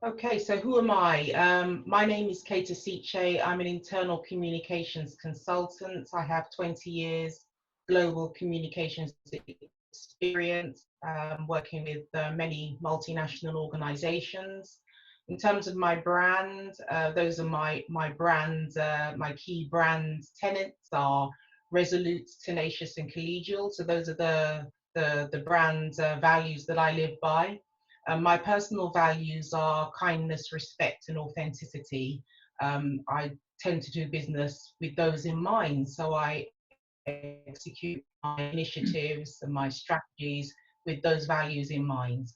Okay, so who am I? My name is Kate Isichei. I'm an internal communications consultant. I have 20 years global communications experience, working with many multinational organizations. In terms of my brand, those are my brand, my key brand tenets are resolute, tenacious, and collegial. So those are the brand values that I live by. My personal values are kindness, respect, and authenticity. I tend to do business with those in mind, so I execute my initiatives and my strategies with those values in mind.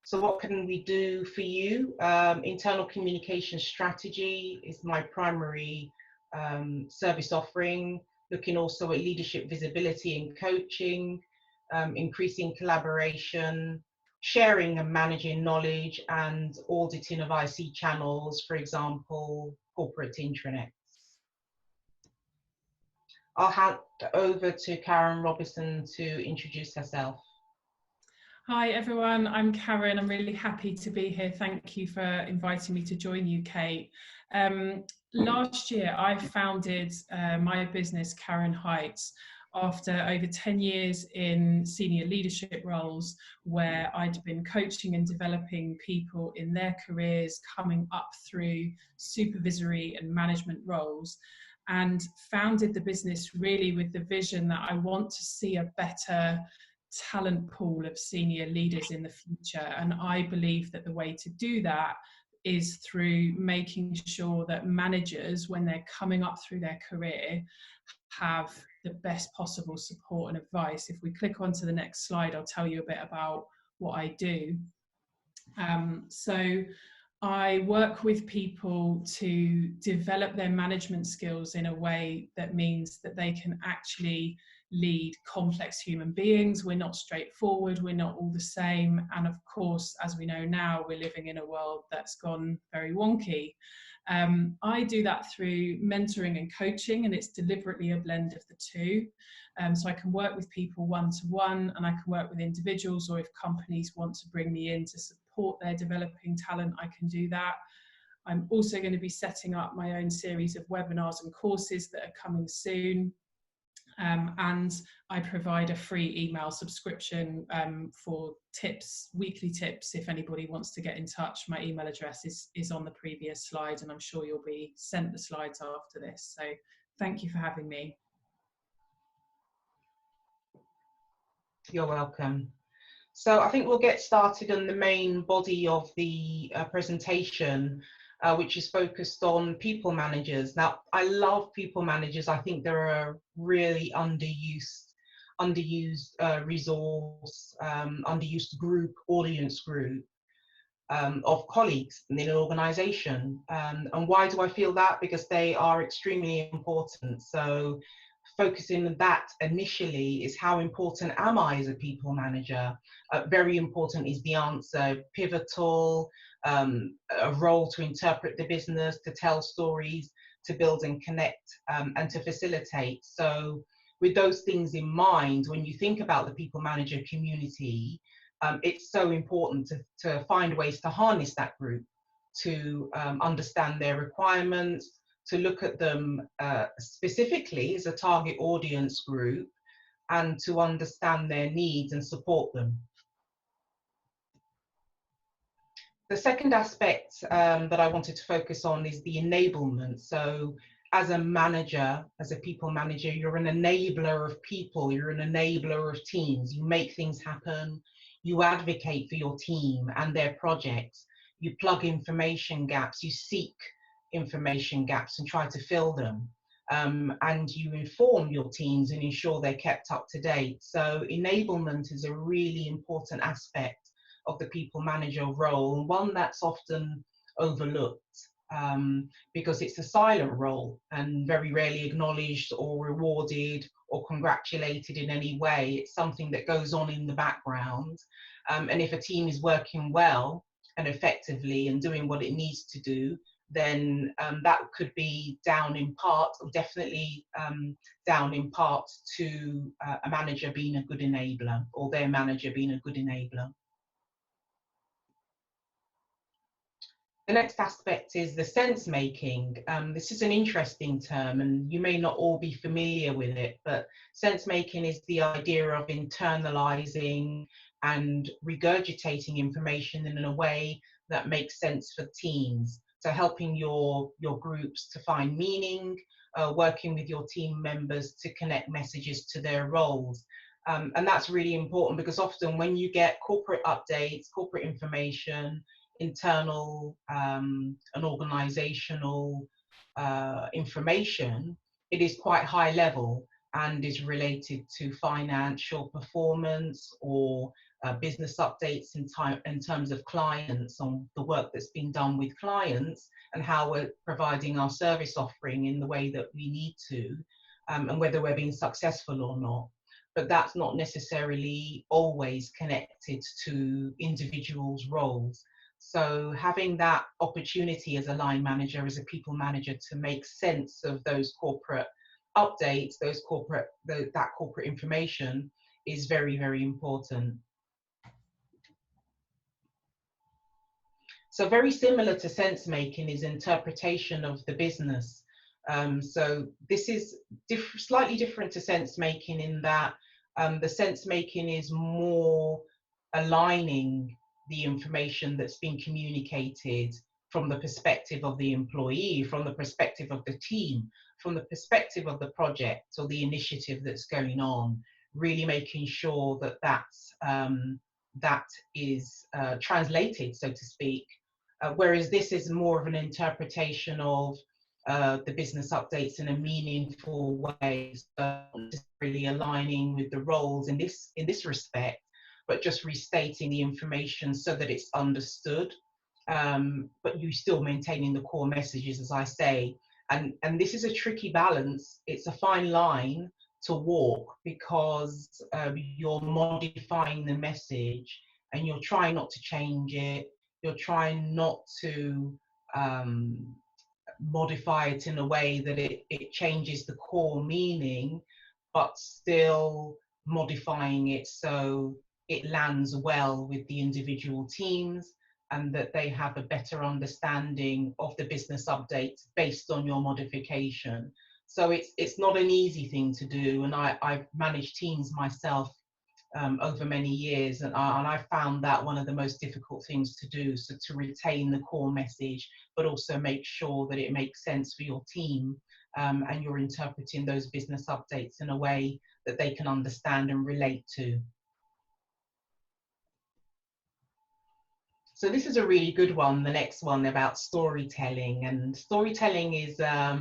So what can we do for you? Internal communication strategy is my primary service offering, looking also at leadership visibility and coaching, increasing collaboration, sharing and managing knowledge, and auditing of IC channels, for example, corporate intranets. I'll hand over to Karen Robinson to introduce herself. Hi everyone, I'm Karen. I'm really happy to be here. Thank you for inviting me to join you, Kate. Last year I founded my business, Karen Heights, after over 10 years in senior leadership roles where I'd been coaching and developing people in their careers coming up through supervisory and management roles, and founded the business really with the vision that I want to see a better talent pool of senior leaders in the future. And I believe that the way to do that is through making sure that managers, when they're coming up through their career, have the best possible support and advice. If we click on to the next slide, I'll tell you a bit about what I do. So I work with people to develop their management skills in a way that means that they can actually lead complex human beings. We're not straightforward, we're not all the same. And of course, as we know now, we're living in a world that's gone very wonky. I do that through mentoring and coaching, and it's deliberately a blend of the two. So I can work with people one-to-one, and I can work with individuals, or if companies want to bring me in to support their developing talent, I can do that. I'm also going to be setting up my own series of webinars and courses that are coming soon. And I provide a free email subscription for tips, weekly tips. If anybody wants to get in touch, my email address is on the previous slide, and I'm sure you'll be sent the slides after this. So thank you for having me. You're welcome. So I think we'll get started on the main body of the presentation, which is focused on people managers. Now, I love people managers. I think they're a really underused resource, underused audience group of colleagues in an organization. And why do I feel that? Because they are extremely important. So focusing on that initially is how important am I as a people manager? Very important is the answer. Pivotal, a role to interpret the business, to tell stories, to build and connect, and to facilitate. So with those things in mind, when you think about the people manager community, it's so important to find ways to harness that group, to understand their requirements, to look at them specifically as a target audience group, and to understand their needs and support them. The second aspect that I wanted to focus on is the enablement. So as a manager, as a people manager, you're an enabler of people, you're an enabler of teams. You make things happen, you advocate for your team and their projects, you plug information gaps, you seek information gaps and try to fill them. And you inform your teams and ensure they're kept up to date. So enablement is a really important aspect of the people manager role, and one that's often overlooked because it's a silent role and very rarely acknowledged or rewarded or congratulated in any way. It's something that goes on in the background. And if a team is working well and effectively and doing what it needs to do, then that could be down in part, or definitely down in part, to a manager being a good enabler, or their manager being a good enabler. The next aspect is the sense making. This is an interesting term, and you may not all be familiar with it, but sense making is the idea of internalizing and regurgitating information in a way that makes sense for teams. So helping your groups to find meaning, working with your team members to connect messages to their roles. And that's really important because often when you get corporate updates, corporate information, internal and organizational information, it is quite high level and is related to financial performance or business updates in terms of clients, on the work that's been done with clients and how we're providing our service offering in the way that we need to, and whether we're being successful or not. But that's not necessarily always connected to individuals' roles. So having that opportunity as a line manager, as a people manager, to make sense of those corporate updates, that corporate information is very, very important. So very similar to sense making is interpretation of the business. So this is slightly different to sense making in that the sense making is more aligning the information that's been communicated from the perspective of the employee, from the perspective of the team, from the perspective of the project or the initiative that's going on, really making sure that that is translated, so to speak. Whereas this is more of an interpretation of the business updates in a meaningful way, so not necessarily aligning with the roles in this respect, but just restating the information so that it's understood, but you still maintaining the core messages, as I say. And this is a tricky balance. It's a fine line to walk because you're modifying the message and you're trying not to change it. You're trying not to modify it in a way that it changes the core meaning, but still modifying it so it lands well with the individual teams and that they have a better understanding of the business updates based on your modification. So it's not an easy thing to do, and I've managed teams myself over many years, and I found that one of the most difficult things to do, so to retain the core message but also make sure that it makes sense for your team, and you're interpreting those business updates in a way that they can understand and relate to. So this is a really good one, the next one about storytelling. And storytelling is a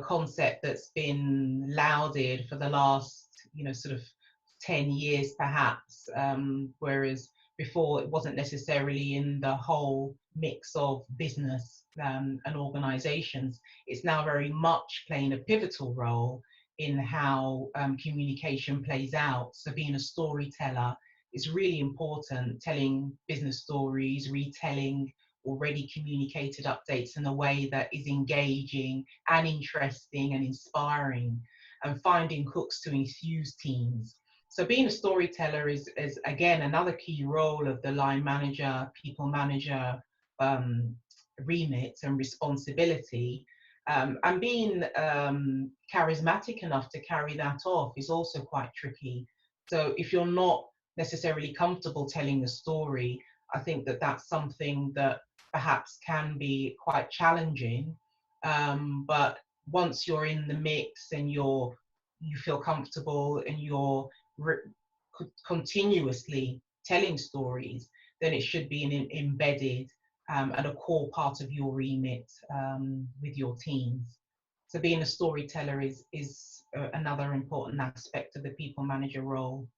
concept that's been lauded for the last sort of 10 years perhaps, whereas before it wasn't necessarily in the whole mix of business and organizations. It's now very much playing a pivotal role in how communication plays out. So being a storyteller is really important, telling business stories, retelling already communicated updates in a way that is engaging and interesting and inspiring, and finding hooks to enthuse teams. So being a storyteller is again another key role of the line manager, people manager remit and responsibility. And being charismatic enough to carry that off is also quite tricky. So if you're not necessarily comfortable telling a story, I think that that's something that perhaps can be quite challenging. But once you're in the mix and you feel comfortable and you're continuously telling stories, then it should be embedded and a core part of your remit with your teams. So being a storyteller is another important aspect of the people manager role.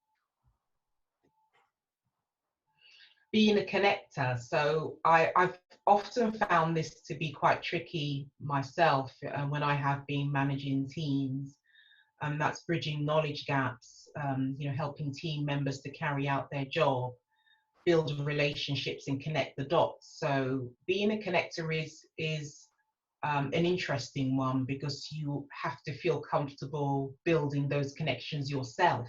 Being a connector. So I've often found this to be quite tricky myself when I have been managing teams. That's bridging knowledge gaps, helping team members to carry out their job, build relationships and connect the dots. So being a connector is an interesting one because you have to feel comfortable building those connections yourself.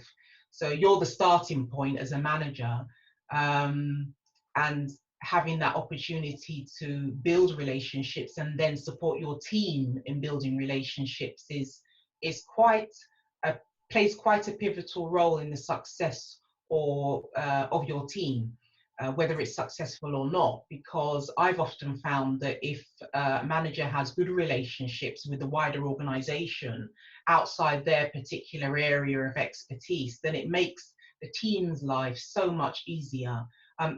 So you're the starting point as a manager, and having that opportunity to build relationships and then support your team in building relationships is quite plays quite a pivotal role in the success or of your team, whether it's successful or not. Because I've often found that if a manager has good relationships with the wider organization outside their particular area of expertise, then it makes the team's life so much easier.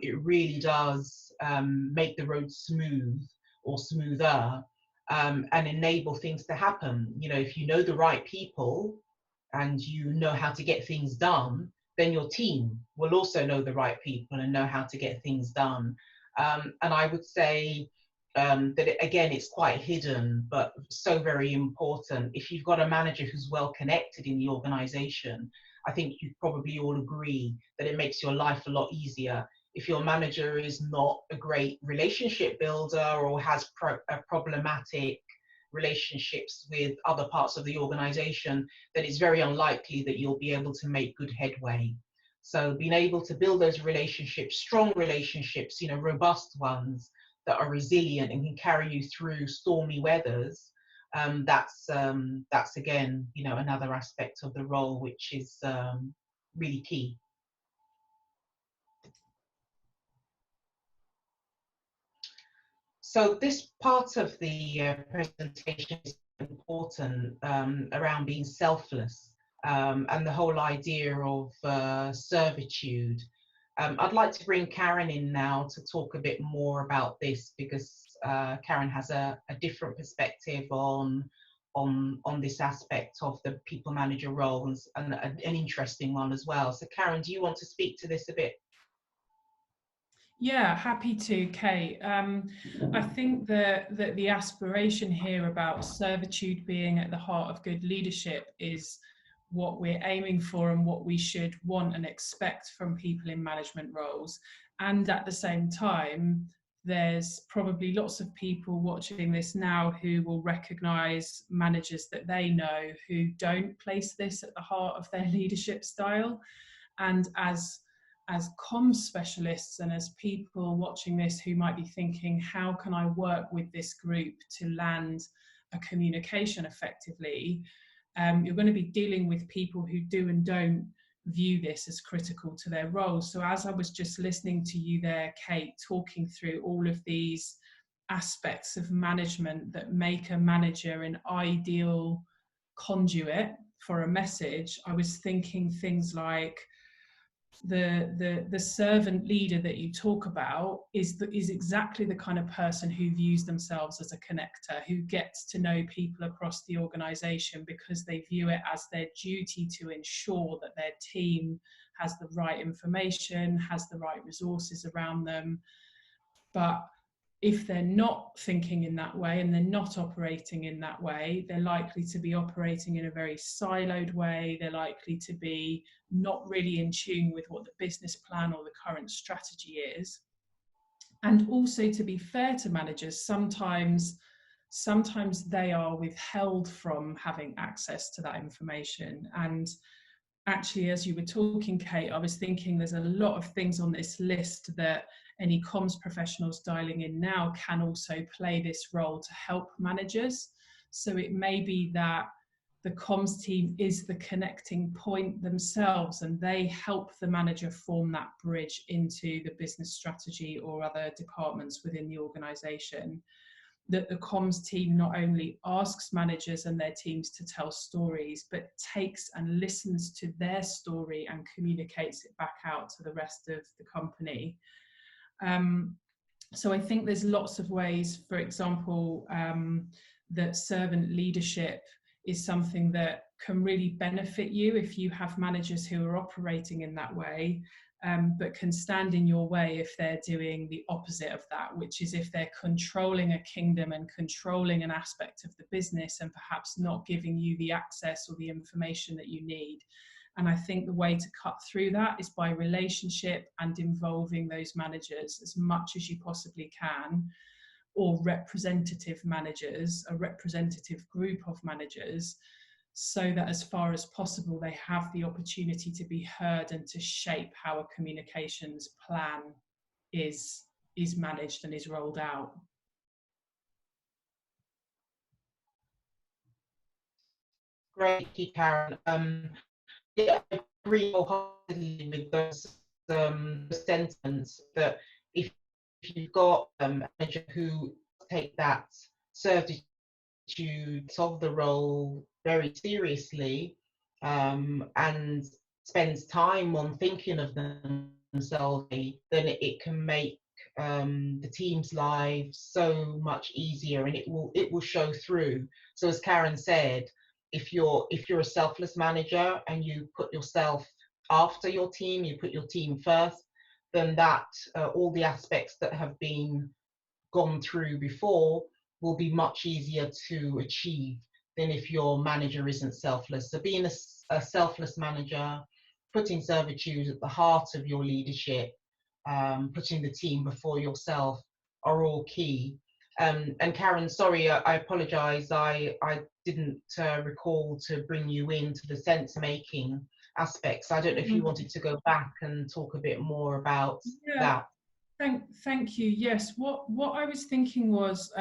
It really does make the road smooth or smoother, and enable things to happen. You know, if you know the right people and you know how to get things done, then your team will also know the right people and know how to get things done. And I would say that again, it's quite hidden, but so very important. If you've got a manager who's well connected in the organization, I think you probably all agree that it makes your life a lot easier. If your manager is not a great relationship builder or has problematic relationships with other parts of the organization, then it's very unlikely that you'll be able to make good headway. So being able to build those relationships, strong relationships, you know, robust ones that are resilient and can carry you through stormy weathers, that's again, you know, another aspect of the role which is really key. So this part of the presentation is important, around being selfless, and the whole idea of servitude. I'd like to bring Karen in now to talk a bit more about this, because Karen has a different perspective on this aspect of the people manager roles, and an interesting one as well. So Karen, do you want to speak to this a bit? Yeah, happy to, Kate. I think that the aspiration here about servitude being at the heart of good leadership is what we're aiming for and what we should want and expect from people in management roles. And at the same time, there's probably lots of people watching this now who will recognise managers that they know who don't place this at the heart of their leadership style. And as comms specialists and as people watching this who might be thinking, how can I work with this group to land a communication effectively? You're going to be dealing with people who do and don't view this as critical to their roles. So as I was just listening to you there, Kate, talking through all of these aspects of management that make a manager an ideal conduit for a message, I was thinking things like the servant leader that you talk about is exactly the kind of person who views themselves as a connector, who gets to know people across the organization because they view it as their duty to ensure that their team has the right information, has the right resources around them. But if they're not thinking in that way and they're not operating in that way, they're likely to be operating in a very siloed way. They're likely to be not really in tune with what the business plan or the current strategy is. And also, to be fair to managers, sometimes they are withheld from having access to that information. And actually, as you were talking, Kate, I was thinking there's a lot of things on this list that any comms professionals dialing in now can also play this role to help managers. So it may be that the comms team is the connecting point themselves and they help the manager form that bridge into the business strategy or other departments within the organization. That the comms team not only asks managers and their teams to tell stories, but takes and listens to their story and communicates it back out to the rest of the company. So I think there's lots of ways, for example, that servant leadership is something that can really benefit you if you have managers who are operating in that way. But can stand in your way if they're doing the opposite of that, which is if they're controlling a kingdom and controlling an aspect of the business and perhaps not giving you the access or the information that you need. And I think the way to cut through that is by relationship and involving those managers as much as you possibly can, or representative managers, a representative group of managers, so that as far as possible they have the opportunity to be heard and to shape how a communications plan is is managed and is rolled out. Great, Karen. Yeah, I agree wholeheartedly with those sentiments that if you've got a manager who take that servitude of the role very seriously, and spends time on thinking of themselves, then it can make the team's lives so much easier, and it will show through. So as Karen said, if you're a selfless manager and you put yourself after your team, you put your team first, then that all the aspects that have been gone through before will be much easier to achieve than if your manager isn't selfless. So being a selfless manager, putting servitude at the heart of your leadership, putting the team before yourself are all key. And Karen, sorry, I apologize. I didn't recall to bring you into the sense making aspects. I don't know if you wanted to go back and talk a bit more about that. Thank you. Yes, what I was thinking was,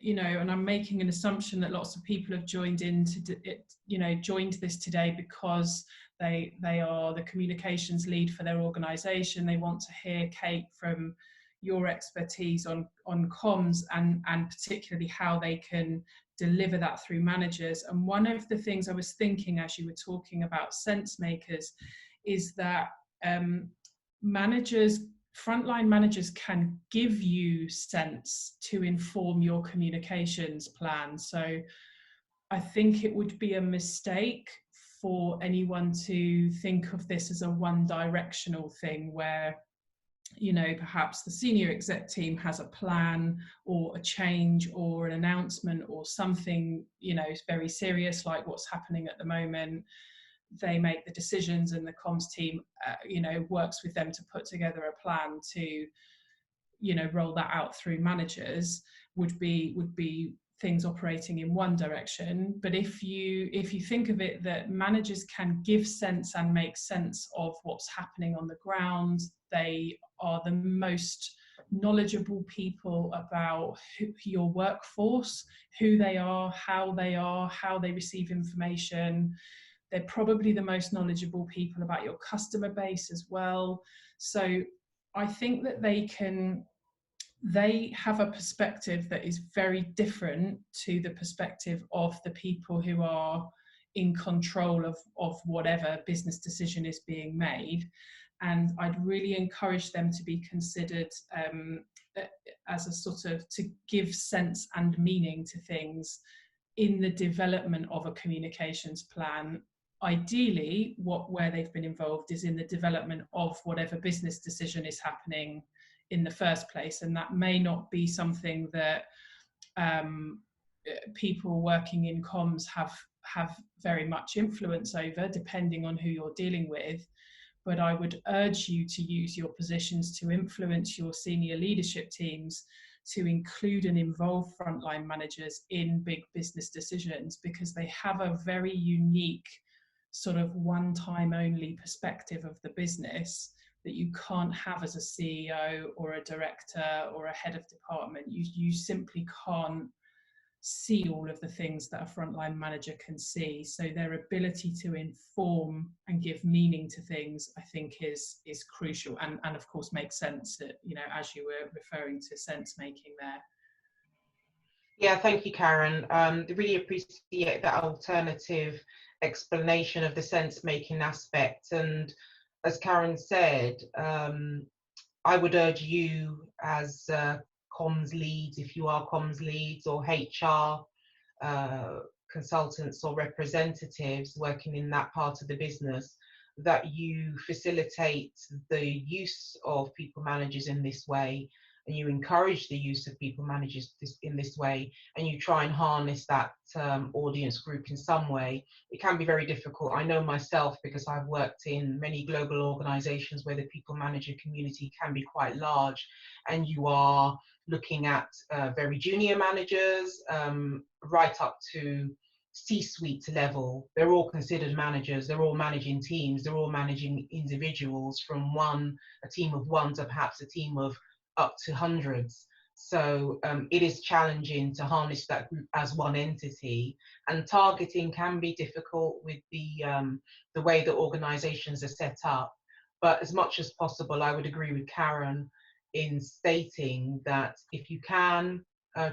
you know, and I'm making an assumption that lots of people have joined joined this today because they are the communications lead for their organisation. They want to hear, Kate, from your expertise on comms and particularly how they can deliver that through managers. And one of the things I was thinking as you were talking about sense makers is that frontline managers can give you sense to inform your communications plan. So I think it would be a mistake for anyone to think of this as a one-directional thing where, you know, perhaps the senior exec team has a plan or a change or an announcement or something, you know, very serious like what's happening at the moment. They make the decisions and the comms team, you know, works with them to put together a plan to, you know, roll that out through managers. Would be things operating in one direction. But if you think of it that managers can give sense and make sense of what's happening on the ground, they are the most knowledgeable people about your workforce, who they are, how they receive information. They're probably the most knowledgeable people about your customer base as well. So I think that they have a perspective that is very different to the perspective of the people who are in control of whatever business decision is being made. And I'd really encourage them to be considered as a sort of, to give sense and meaning to things in the development of a communications plan. Ideally, where they've been involved is in the development of whatever business decision is happening in the first place, and that may not be something that people working in comms have very much influence over, depending on who you're dealing with. But I would urge you to use your positions to influence your senior leadership teams to include and involve frontline managers in big business decisions, because they have a very unique sort of one-time only perspective of the business that you can't have as a CEO or a director or a head of department. You simply can't see all of the things that a frontline manager can see. So their ability to inform and give meaning to things, I think, is crucial, and of course makes sense, you know, as you were referring to sense making there. Yeah, thank you, Karen. Really appreciate that alternative explanation of the sense-making aspect. And as Karen said, I would urge you as comms leads, if you are comms leads, or HR consultants or representatives working in that part of the business, that you facilitate the use of people managers in this way, and you encourage the use of people managers in this way, and you try and harness that audience group in some way. It can be very difficult. I know myself, because I've worked in many global organizations where the people manager community can be quite large, and you are looking at very junior managers right up to C-suite level. They're all considered managers, they're all managing teams, they're all managing individuals, from a team of one to perhaps a team of up to hundreds. So it is challenging to harness that group as one entity, and targeting can be difficult with the way that organizations are set up. But as much as possible, I would agree with Karen in stating that if you can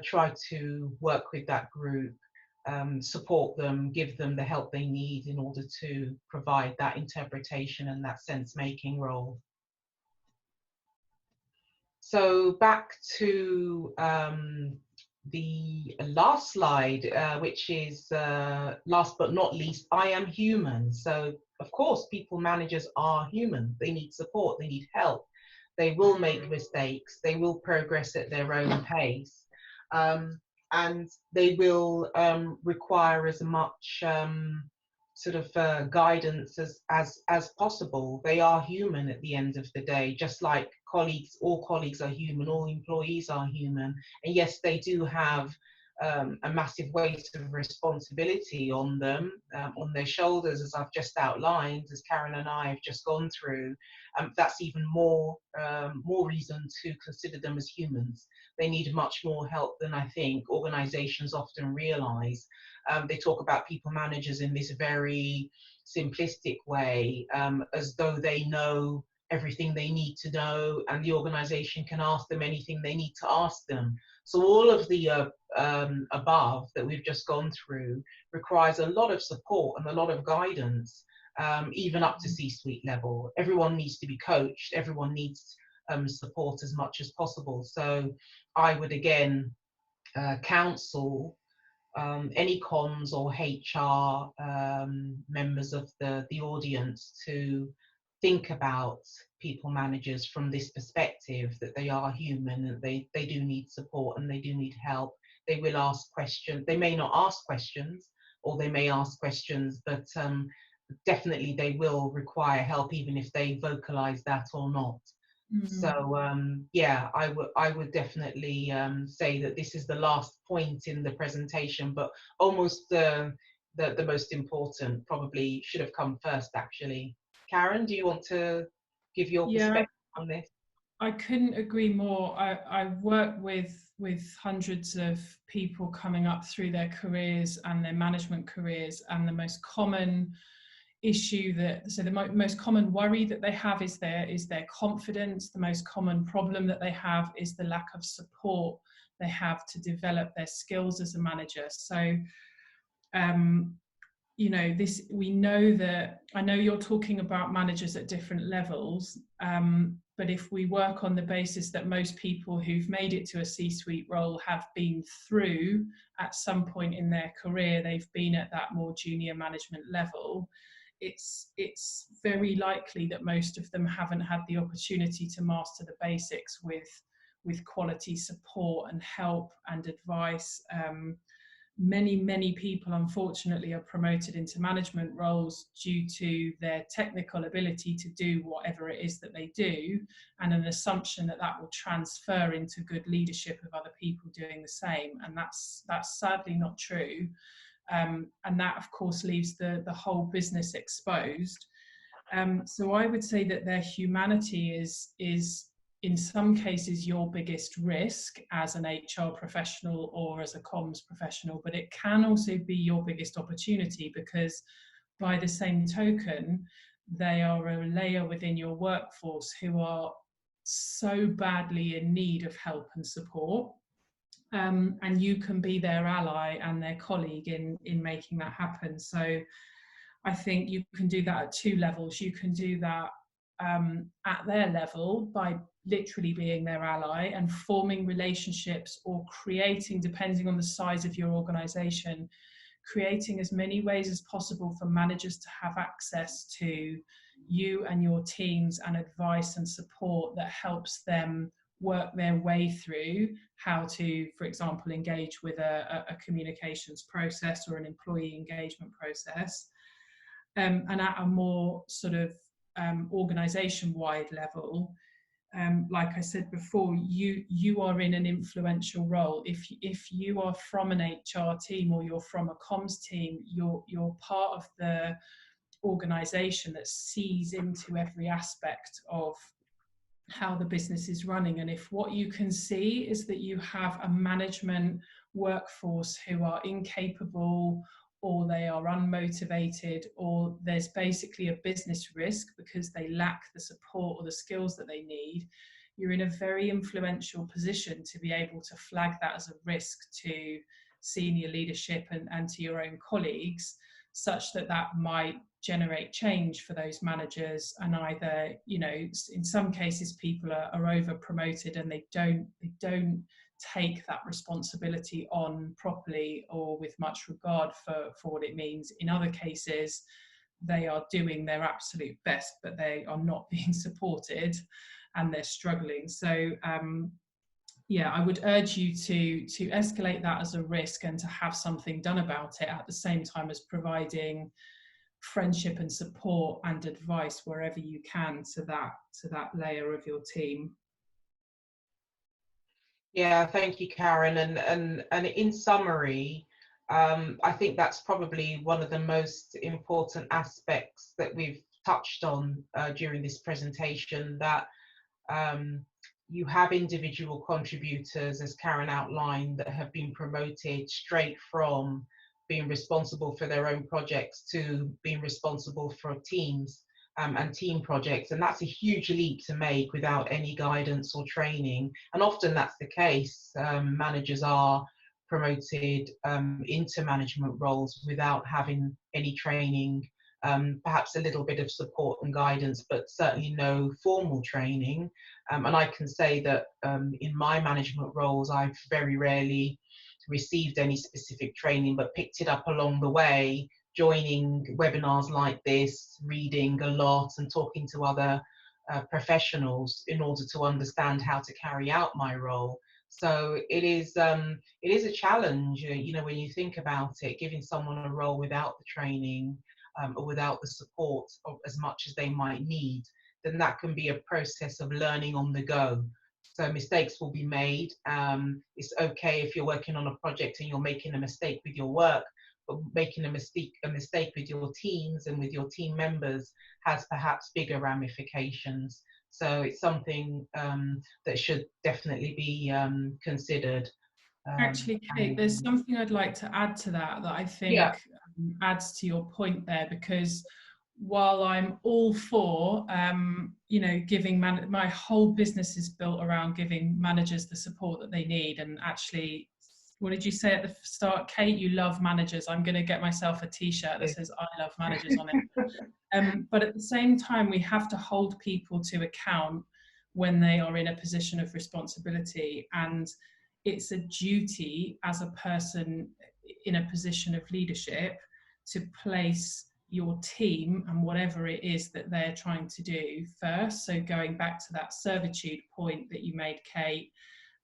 try to work with that group, support them, give them the help they need in order to provide that interpretation and that sense-making role. So back to the last slide, which is last but not least, I am human. So of course, people managers are human. They need support, they need help. They will make mistakes, they will progress at their own pace. And they will require as much sort of guidance as possible. They are human at the end of the day, just like colleagues. All colleagues are human, all employees are human, and yes, they do have a massive weight of responsibility on them, on their shoulders, as I've just outlined, as Karen and I have just gone through. That's even more reason to consider them as humans. They need much more help than I think organizations often realize. They talk about people managers in this very simplistic way, as though they know everything they need to know and the organization can ask them anything they need to ask them. So all of the above that we've just gone through requires a lot of support and a lot of guidance, even up to C-suite level. Everyone needs to be coached, everyone needs support as much as possible. So I would again counsel any comms or HR members of the audience to think about people managers from this perspective, that they are human, and they do need support and they do need help. They will ask questions. They may not ask questions, or they may ask questions, but definitely they will require help, even if they vocalize that or not. So yeah, I would definitely say that this is the last point in the presentation, but almost the most important. Probably should have come first, actually. Karen, do you want to give your perspective on this? I couldn't agree more. I work with hundreds of people coming up through their careers and their management careers, and the most common issue the most common worry that they have is their confidence. The most common problem that they have is the lack of support they have to develop their skills as a manager. So you know, this, we know that, I know you're talking about managers at different levels, but if we work on the basis that most people who've made it to a C-suite role have been through, at some point in their career, they've been at that more junior management level, it's very likely that most of them haven't had the opportunity to master the basics with quality support and help and advice. Many people, unfortunately, are promoted into management roles due to their technical ability to do whatever it is that they do, and an assumption that that will transfer into good leadership of other people doing the same. And that's sadly not true. And that, of course, leaves the whole business exposed. So I would say that their humanity is in some cases your biggest risk as an HR professional or as a comms professional, but it can also be your biggest opportunity, because by the same token, they are a layer within your workforce who are so badly in need of help and support. And you can be their ally and their colleague in making that happen. So I think you can do that at two levels. You can do that at their level by literally being their ally and forming relationships, or creating, depending on the size of your organization, creating as many ways as possible for managers to have access to you and your teams, and advice and support that helps them work their way through how to, for example, engage with a communications process or an employee engagement process. And at a more sort of organization-wide level, like I said before, you are in an influential role. If you are from an HR team or you're from a comms team, you're part of the organization that sees into every aspect of how the business is running. And if what you can see is that you have a management workforce who are incapable, or they are unmotivated, or there's basically a business risk because they lack the support or the skills that they need, you're in a very influential position to be able to flag that as a risk to senior leadership and to your own colleagues, such that that might generate change for those managers. And either, you know, in some cases people are over promoted and they don't take that responsibility on properly or with much regard for what it means. In other cases, they are doing their absolute best, but they are not being supported and they're struggling. So yeah, I would urge you to escalate that as a risk and to have something done about it, at the same time as providing friendship and support and advice wherever you can to that layer of your team. Yeah, thank you, Karen. And in summary, I think that's probably one of the most important aspects that we've touched on during this presentation, that you have individual contributors, as Karen outlined, that have been promoted straight from being responsible for their own projects to being responsible for teams and team projects. And that's a huge leap to make without any guidance or training. And often that's the case. Managers are promoted into management roles without having any training, perhaps a little bit of support and guidance, but certainly no formal training. And I can say that in my management roles, I've very rarely received any specific training, but picked it up along the way, joining webinars like this, reading a lot and talking to other professionals in order to understand how to carry out my role. So it is a challenge, you know, when you think about it, giving someone a role without the training or without the support of as much as they might need, then that can be a process of learning on the go. So mistakes will be made. It's okay if you're working on a project and you're making a mistake with your work, but making a mistake with your teams and with your team members has perhaps bigger ramifications. So it's something that should definitely be considered. Actually, Kate, there's something I'd like to add to that I think adds to your point there, because while I'm all for, you know, giving my whole business is built around giving managers the support that they need. And actually, what did you say at the start, Kate? You love managers. I'm going to get myself a T-shirt that says "I love managers" on it. But at the same time, we have to hold people to account when they are in a position of responsibility, and it's a duty as a person in a position of leadership to place your team and whatever it is that they're trying to do first. So going back to that servitude point that you made, Kate,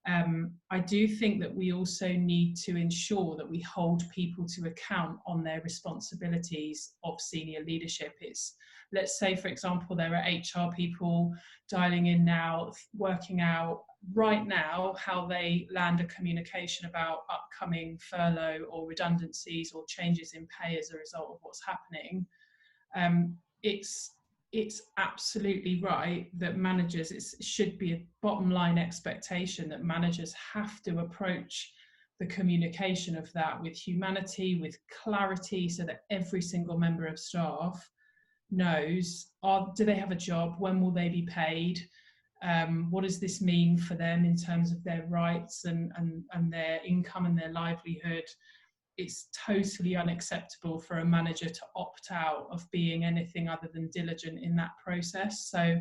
I do think that we also need to ensure that we hold people to account on their responsibilities of senior leadership. It's, let's say, for example, there are HR people dialing in now, working out right now how they land a communication about upcoming furlough or redundancies or changes in pay as a result of what's happening. It's absolutely right that managers, it should be a bottom line expectation that managers have to approach the communication of that with humanity, with clarity, so that every single member of staff knows, do they have a job? When will they be paid? What does this mean for them in terms of their rights and their income and their livelihood? It's totally unacceptable for a manager to opt out of being anything other than diligent in that process. So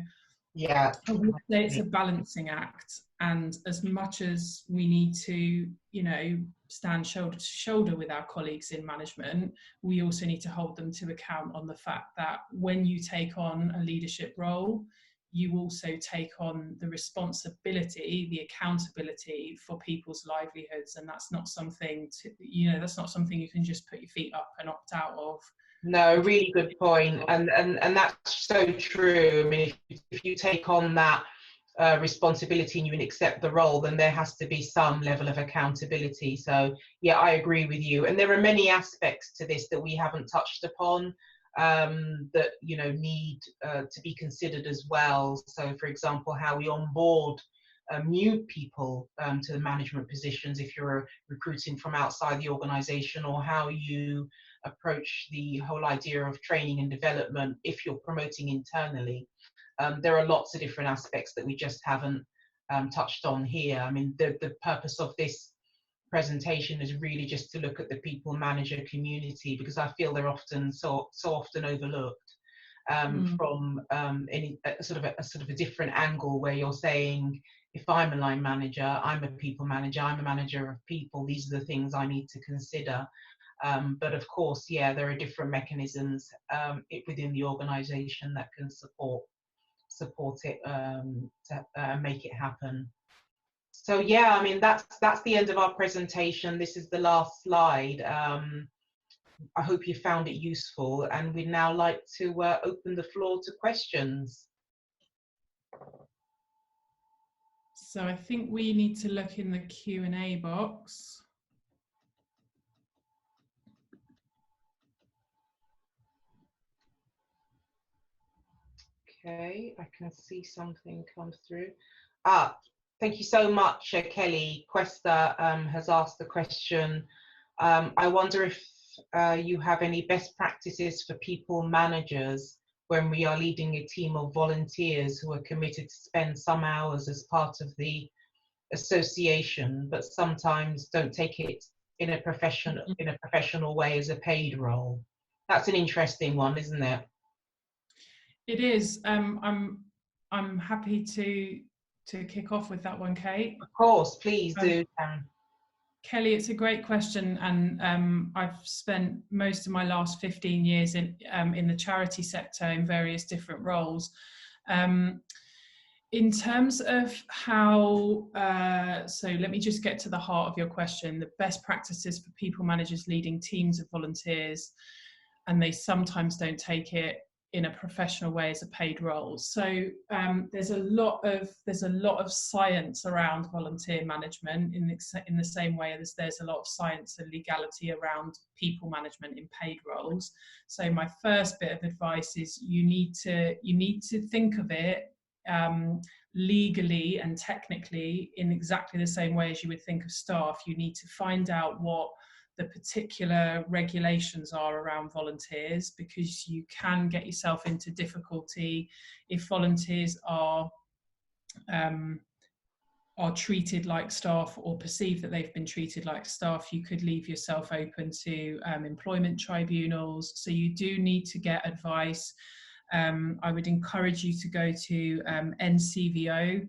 yeah, I would say it's a balancing act. And as much as we need to, you know, stand shoulder to shoulder with our colleagues in management, we also need to hold them to account on the fact that when you take on a leadership role, you also take on the responsibility, the accountability for people's livelihoods. And that's not something to, you know, that's not something you can just put your feet up and opt out of. No, really good point. And that's so true. I mean, if you take on that responsibility and you accept the role, then there has to be some level of accountability. So yeah, I agree with you. And there are many aspects to this that we haven't touched upon. that need to be considered as well. So, for example, how we onboard new people to the management positions if you're recruiting from outside the organisation, or how you approach the whole idea of training and development if you're promoting internally. There are lots of different aspects that we just haven't touched on here. I mean, the purpose of this presentation is really just to look at the people manager community, because I feel they're often so often overlooked from any sort of a different angle, where you're saying, if I'm a line manager, I'm a people manager, I'm a manager of people, these are the things I need to consider. But of course, yeah, there are different mechanisms within the organization that can support it to make it happen. So yeah, I mean, that's the end of our presentation. This is the last slide. I hope you found it useful, and we'd now like to open the floor to questions. So I think we need to look in the Q&A box. Okay, I can see something come through. Thank you so much, Kelly. Questa has asked the question. I wonder if you have any best practices for people managers when we are leading a team of volunteers who are committed to spend some hours as part of the association, but sometimes don't take it in a professional way as a paid role. That's an interesting one, isn't it? It is. I'm happy to kick off with that one, Kate. Of course, please do. Kelly, it's a great question, and I've spent most of my last 15 years in the charity sector in various different roles. In terms of how, so let me just get to the heart of your question. The best practices for people managers leading teams of volunteers, and they sometimes don't take it in a professional way as a paid role. So there's a lot of science around volunteer management in the same way as there's a lot of science and legality around people management in paid roles. So my first bit of advice is you need to think of it legally and technically in exactly the same way as you would think of staff. You need to find out what the particular regulations are around volunteers, because you can get yourself into difficulty if volunteers are treated like staff or perceive that they've been treated like staff. You could leave yourself open to employment tribunals. So you do need to get advice. I would encourage you to go to NCVO,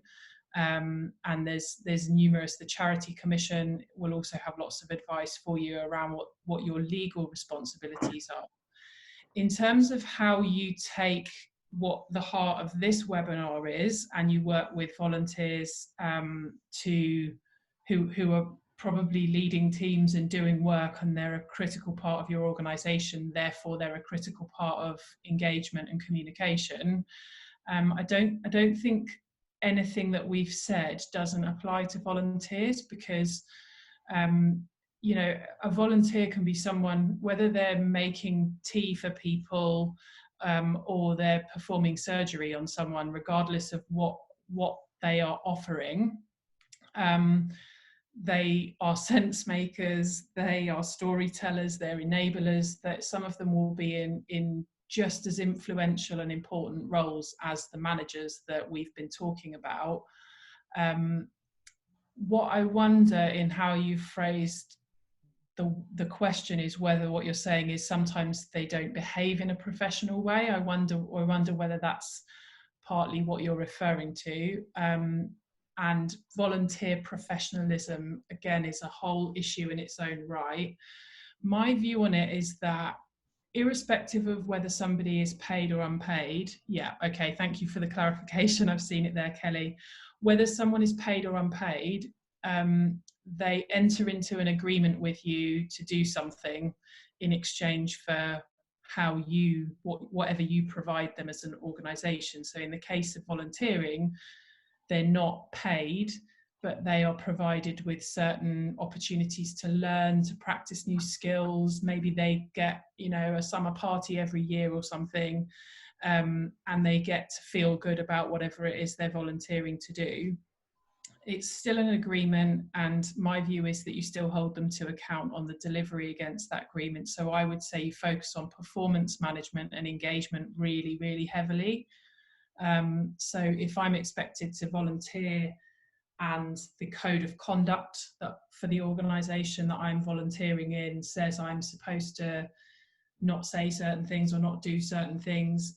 and there's numerous. The Charity Commission will also have lots of advice for you around what your legal responsibilities are. In terms of how you take what the heart of this webinar is, and you work with volunteers who are probably leading teams and doing work, and they're a critical part of your organization, therefore they're a critical part of engagement and communication. I don't think anything that we've said doesn't apply to volunteers, because you know, a volunteer can be someone, whether they're making tea for people or they're performing surgery on someone, regardless of what they are offering. They are sense makers, they are storytellers, they're enablers. That some of them will be in just as influential and important roles as the managers that we've been talking about. What I wonder in how you phrased the question is whether what you're saying is sometimes they don't behave in a professional way. I wonder whether that's partly what you're referring to. And volunteer professionalism, again, is a whole issue in its own right. My view on it is that irrespective of whether somebody is paid or unpaid, yeah, okay, thank you for the clarification. I've seen it there, Kelly. Whether someone is paid or unpaid, they enter into an agreement with you to do something in exchange for how whatever you provide them as an organization. So in the case of volunteering, they're not paid, but they are provided with certain opportunities to learn, to practice new skills. Maybe they get, a summer party every year or something, and they get to feel good about whatever it is they're volunteering to do. It's still an agreement, and my view is that you still hold them to account on the delivery against that agreement. So I would say you focus on performance management and engagement really, really heavily. So if I'm expected to volunteer and the code of conduct that for the organisation that I'm volunteering in says I'm supposed to not say certain things or not do certain things,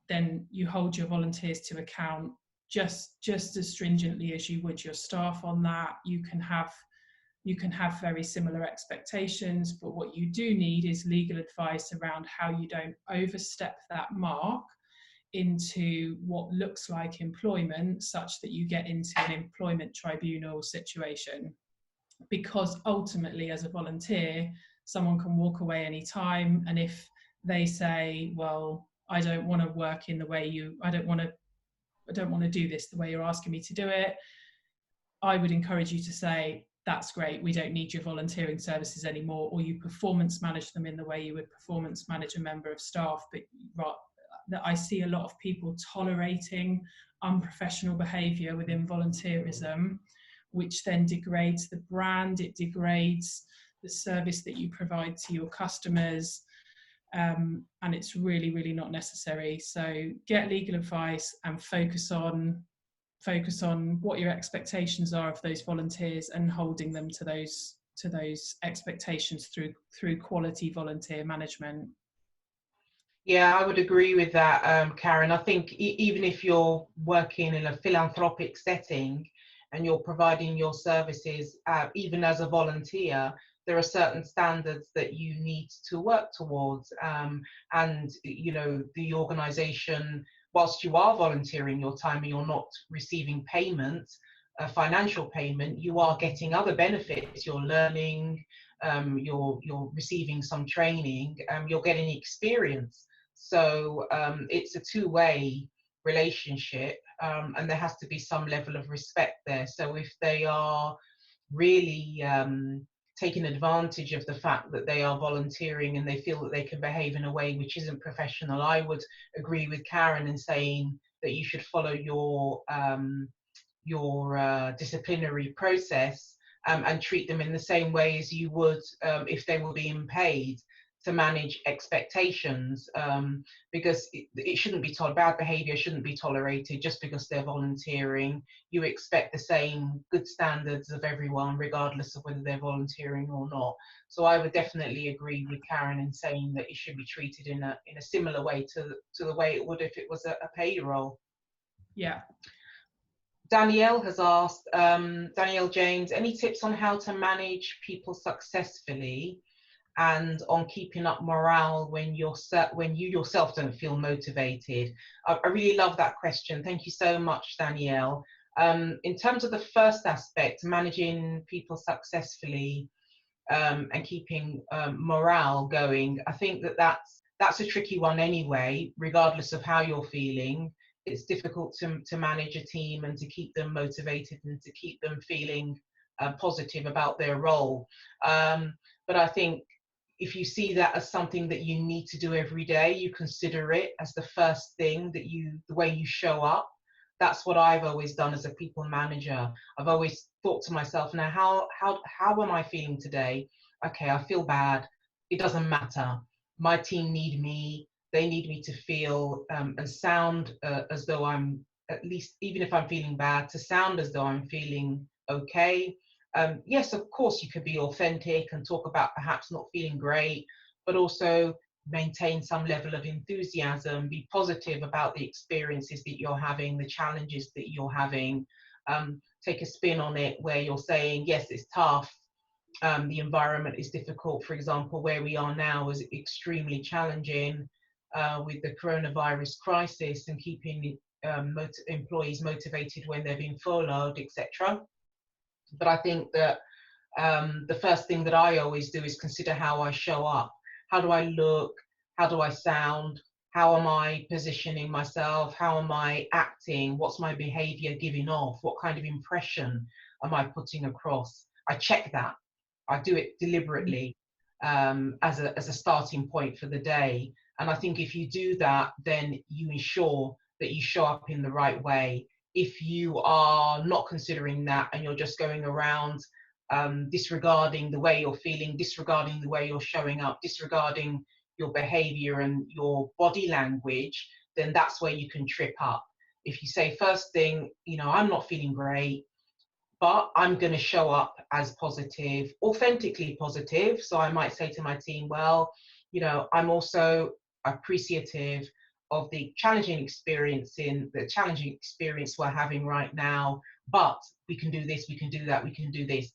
then you hold your volunteers to account just as stringently as you would your staff on that. You can have very similar expectations, but what you do need is legal advice around how you don't overstep that mark into what looks like employment, such that you get into an employment tribunal situation. Because ultimately, as a volunteer, someone can walk away anytime, and if they say, well, I don't want to work in the way I don't want to do this the way you're asking me to do it, I would encourage you to say, that's great, we don't need your volunteering services anymore, or you performance manage them in the way you would performance manage a member of staff. But that I see a lot of people tolerating unprofessional behaviour within volunteerism, which then degrades the brand, it degrades the service that you provide to your customers, and it's really, really not necessary. So get legal advice and focus on what your expectations are of those volunteers, and holding them to those expectations through quality volunteer management. Yeah, I would agree with that, Karen. I think even if you're working in a philanthropic setting and you're providing your services, even as a volunteer, there are certain standards that you need to work towards. And, the organisation, whilst you are volunteering your time and you're not receiving payment, financial payment, you are getting other benefits. You're learning, you're receiving some training, you're getting experience. So it's a two-way relationship, and there has to be some level of respect there. So if they are really taking advantage of the fact that they are volunteering and they feel that they can behave in a way which isn't professional, I would agree with Karen in saying that you should follow your disciplinary process, and treat them in the same way as you would if they were being paid, to manage expectations, because it shouldn't be bad behavior shouldn't be tolerated just because they're volunteering. You expect the same good standards of everyone, regardless of whether they're volunteering or not. So I would definitely agree with Karen in saying that it should be treated in a similar way to the way it would if it was a payroll. Yeah. Danielle has asked, Danielle James, any tips on how to manage people successfully and on keeping up morale when you yourself don't feel motivated? I really love that question. Thank you so much, Danielle. In terms of the first aspect, managing people successfully and keeping morale going, I think that's a tricky one anyway, regardless of how you're feeling. It's difficult to manage a team and to keep them motivated and to keep them feeling positive about their role. But I think if you see that as something that you need to do every day, you consider it as the first thing that the way you show up. That's what I've always done as a people manager. I've always thought to myself, now how am I feeling today? Okay, I feel bad. It doesn't matter. My team need me. They need me to feel and sound as though I'm, at least, even if I'm feeling bad, to sound as though I'm feeling okay. Yes, of course, you could be authentic and talk about perhaps not feeling great, but also maintain some level of enthusiasm, be positive about the experiences that you're having, the challenges that you're having. Take a spin on it where you're saying, yes, it's tough. The environment is difficult. For example, where we are now is extremely challenging with the coronavirus crisis and keeping employees motivated when they're being furloughed, etc. But I think that the first thing that I always do is consider how I show up. How do I look? How do I sound? How am I positioning myself? How am I acting? What's my behavior giving off? What kind of impression am I putting across? I check that. I do it deliberately, as a starting point for the day. And I think if you do that, then you ensure that you show up in the right way. If you are not considering that and you're just going around disregarding the way you're feeling, disregarding the way you're showing up, disregarding your behavior and your body language, then that's where you can trip up. If you say first thing, I'm not feeling great, but I'm going to show up as positive, authentically positive. So I might say to my team, well, I'm also appreciative of the challenging experience we're having right now, but we can do this, we can do that, we can do this,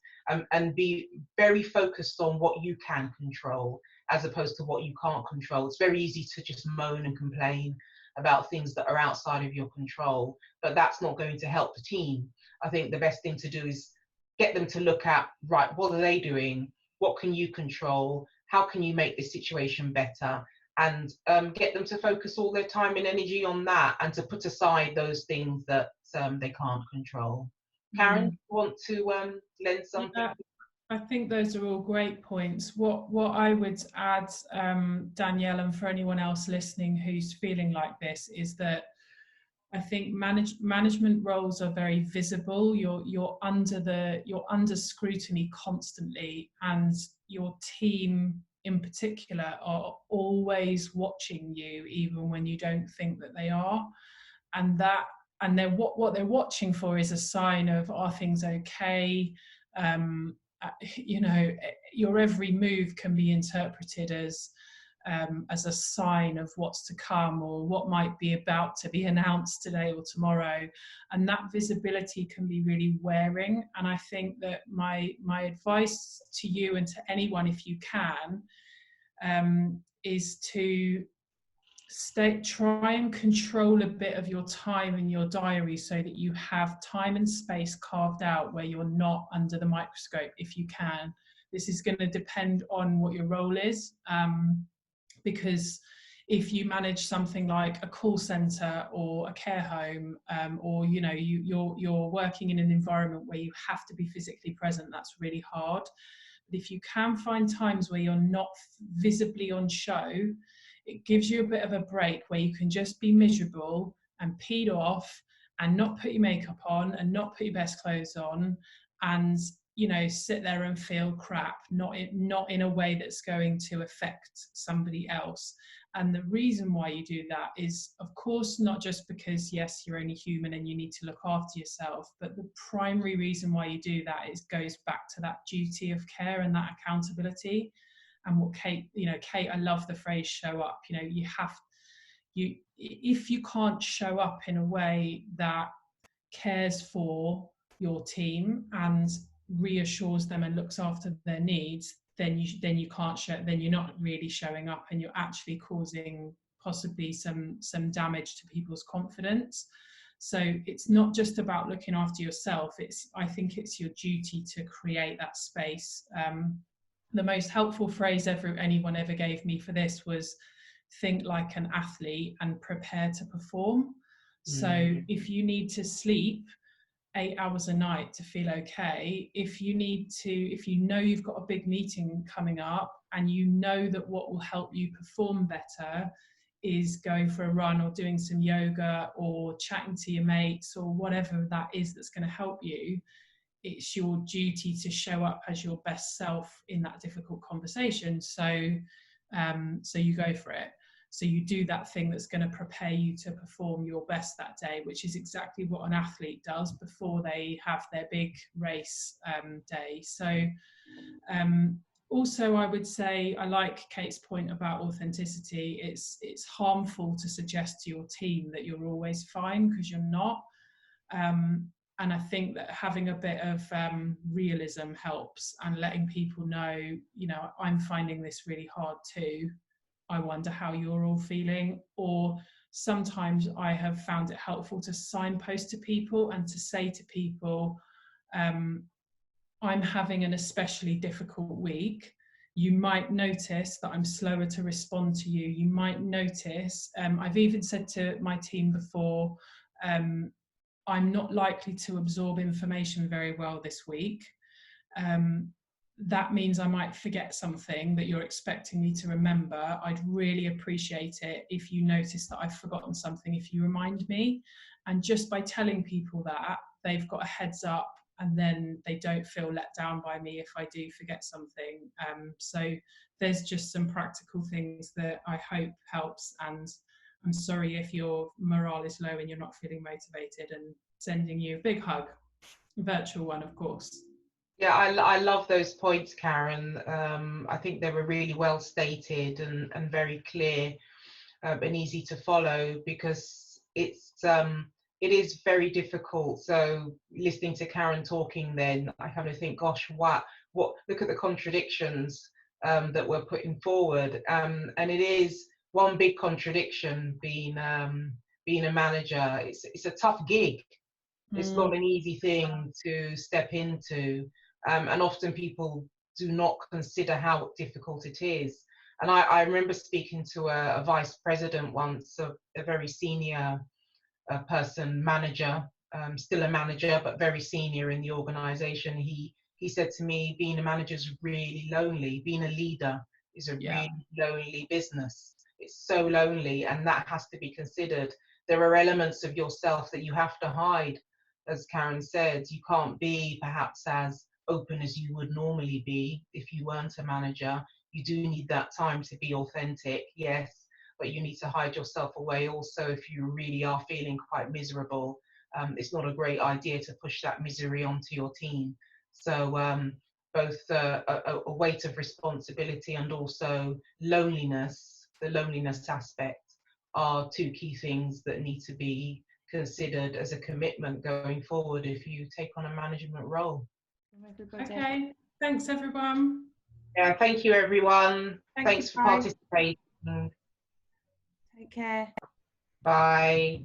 and be very focused on what you can control as opposed to what you can't control. It's very easy to just moan and complain about things that are outside of your control, but that's not going to help the team. I think the best thing to do is get them to look at, right, what are they doing? What can you control? How can you make this situation better? And get them to focus all their time and energy on that, and to put aside those things that they can't control. Karen, you want to lend something? Yeah, I think those are all great points. What I would add, Danielle, and for anyone else listening who's feeling like this, is that I think management roles are very visible. You're under scrutiny constantly, and your team in particular are always watching you, even when you don't think that they are. And they're what they're watching for is a sign of, are things okay? Your every move can be interpreted as a sign of what's to come, or what might be about to be announced today or tomorrow. And that visibility can be really wearing. And I think that my advice to you and to anyone, if you can, is to try and control a bit of your time in your diary, so that you have time and space carved out where you're not under the microscope, if you can. This is going to depend on what your role is. Because if you manage something like a call center or a care home, or you're working in an environment where you have to be physically present, that's really hard. But if you can find times where you're not visibly on show, it gives you a bit of a break where you can just be miserable and peed off, and not put your makeup on, and not put your best clothes on, and sit there and feel crap, not in a way that's going to affect somebody else. And the reason why you do that is, of course, not just because, yes, you're only human and you need to look after yourself, but the primary reason why you do that goes back to that duty of care and that accountability. And what Kate, I love the phrase "show up." If you can't show up in a way that cares for your team and reassures them and looks after their needs, then you can't show. Then you're not really showing up, and you're actually causing possibly some damage to people's confidence. So it's not just about looking after yourself. I think it's your duty to create that space. The most helpful phrase anyone ever gave me for this was, think like an athlete and prepare to perform. So if you need to sleep 8 hours a night to feel okay, if you know you've got a big meeting coming up, and you know that what will help you perform better is going for a run, or doing some yoga, or chatting to your mates, or whatever that is that's going to help you, it's your duty to show up as your best self in that difficult conversation. So you go for it. So you do that thing that's going to prepare you to perform your best that day, which is exactly what an athlete does before they have their big race day. So also, I would say, I like Kate's point about authenticity. It's harmful to suggest to your team that you're always fine, because you're not. And I think that having a bit of realism helps, and letting people know, I'm finding this really hard too. I wonder how you're all feeling. Or sometimes I have found it helpful to signpost to people and to say to people, I'm having an especially difficult week. You might notice that I'm slower to respond to you. You might notice, I've even said to my team before, I'm not likely to absorb information very well this week. That means I might forget something that you're expecting me to remember. I'd really appreciate it if you notice that I've forgotten something, if you remind me. And just by telling people that, they've got a heads up, and then they don't feel let down by me if I do forget something. So there's just some practical things that I hope helps. And I'm sorry if your morale is low and you're not feeling motivated, and sending you a big hug, virtual one, of course. Yeah, I love those points, Karen. I think they were really well stated and very clear, and easy to follow, because it is very difficult. So listening to Karen talking, then I kind of think, gosh, what look at the contradictions that we're putting forward, and it is one big contradiction being a manager. It's a tough gig. It's not an easy thing to step into, and often people do not consider how difficult it is. And I remember speaking to a vice president once, a very senior person, manager, still a manager, but very senior in the organization. He said to me, being a manager is really lonely. Being a leader is a really lonely business. It's so lonely, and that has to be considered. There are elements of yourself that you have to hide. As Karen said, you can't be perhaps as open as you would normally be if you weren't a manager. You do need that time to be authentic, yes, but you need to hide yourself away also if you really are feeling quite miserable. It's not a great idea to push that misery onto your team. So both a weight of responsibility and also loneliness, the loneliness aspect, are two key things that need to be considered as a commitment going forward if you take on a management role. Okay, thanks everyone. Yeah, thank you everyone. Thanks for participating. Take care. Bye.